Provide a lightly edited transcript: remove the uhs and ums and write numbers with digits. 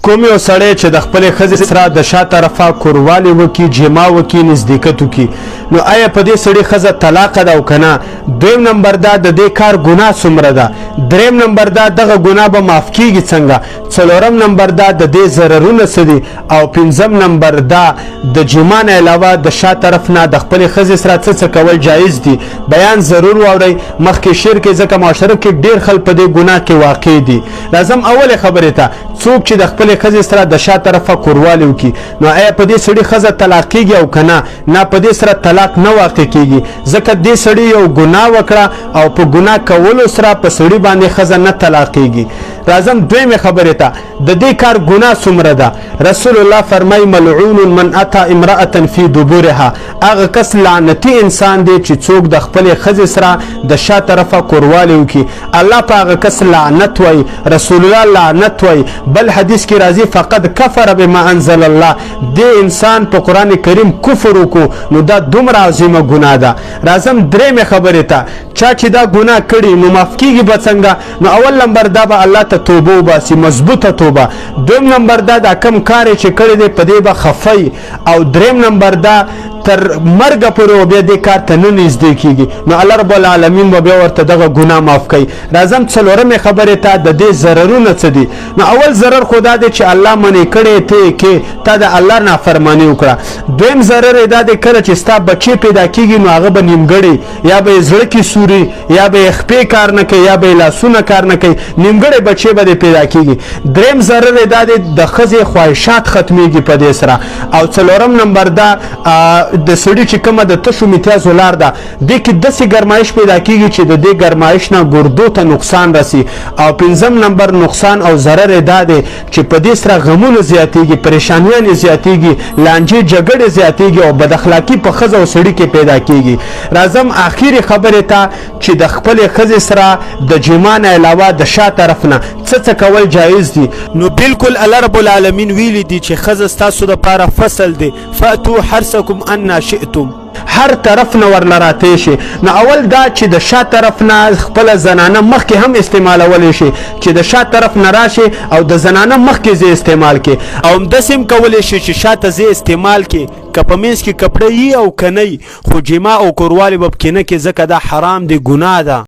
کوم یو سړی چې د خپل ښځې سره د شا طرفه کوروالی وکړي، جما وکړي، نزدېکت وکړي، نو آیا په دې سړي ښځه طلاقه ده او که نه؟ دویم نمبر دا د دې کار ګناه څومره ده؟ دریم نمبر دا دغه ګناه به معاف کیږي څنګه؟ څلورم نمبر دا د دې ضررونه څه دي؟ او پنځم نمبر دا د جما نه علاوه د شا طرف نه د خپلې ښځې سره څه کول جایز دي. بیان ضرور واورئ مخکې شعر کې، ځکه معاشره کې ډېر خلک په دې ګناه کې واقع دي. راځم اولې خبرې ته. څوک چې د خپلې ښځې سره د شا طرفه کوروالی وکړي، نو آیا په دې سړي ښځه طلاق کیږي او که نه؟ نه، په دې سره طلاق نه واقع کیږي، ځکه دې سړي یو ګناه وکړه او په ګناه کولو سره په سړي باندې ښځه نه طلاقیږي. راځم دویمې خبرې ته. د دې کار ګناه څومره ده؟ رسول الله فرمایي ملعون من اتی امرأة فی دبورها. هغه کس لعنتي انسان دی چې څوک د خپلې ښځې سره د شا طرفه کوروالی وکړي. الله په هغه کس لعنت وایي، رسول الله لعنت وایي. بل حدیث کې راځي فقد کفر بما انزل الله. دې انسان په قرآن کریم کفر وکړو، نو دا دومره عظیمه ګناه ده. راځم درېیمې خبرې ته. چا چې دا ګناه کړي نو معاف کیږي به څنګه؟ نو اول نمبر دا به الله ته توبه وباسي، مضبوطه توبه. دویم نمبر دا کم کار چې کړی دی په دې به خفی. او دریم نمبر دا تر مرګه پورې بیا دې کار ته نه نږدې کیږي، نو الله رب العالمین به بیا ورته دغه ګناه معاف کوي. راځم څلورمې خبرې ته. د دې ضررونه څه دي؟ نو اول ضرر خو دا دی چې الله منې کړی ته کې تا د الله نافرماني وکړه. دویم ضرر یې دا دی کله چې ستا بچې پیدا کیږي نو هغه به نیمګړی، یا به یې زړه کې سوري، یا به یې خپې کار نه کوي، یا به یې لاسونه کار نه کوي، نیمګړی بچې به دې پیدا کیږي. دریم ضرر یې دا دی د ښځې خواهشات ختمیږي په دې سره. او څلورم نمبر دا د سړي چې کومه د تشو میتیازو لار ده، دې کې داسې ګرمایش پیدا کیږي چې د دې ګرمایش نه ګردو ته نقصان رسي. او پنځم نمبر نقصان او ضرر یې دا دی چې په دې سره غمونه زیاتېږي، پریشانیانې زیاتېږي، لانجې جګړې زیاتېږي او بد اخلاقي په ښځه او سړي کې پیدا کیږي. راځم آخري خبرې ته چې د خپلې ښځې سره د جما نه علاوه د شا طرف نه څه کول جایز دي. نو بالکل الله رب العالمین ویلي دي چې ښځه ستاسو دپاره فصل دی، فاتو حرثکم انا شئتم. هر طرف نه ورله راتې شي. نو اول دا چې د شا طرف نه خپله زنانه مخکې هم استعمالولی شي، چې د شا طرف نه راشي او د زنانه مخکې زی استعمال کې، او همداسې هم کولی شي چې شاته زی استعمال کې، که په منځ کې کپړه یي او که نه یي، خو جما او کوروالی به پکې نه کې، ځکه دا حرام دی، ګناه ده.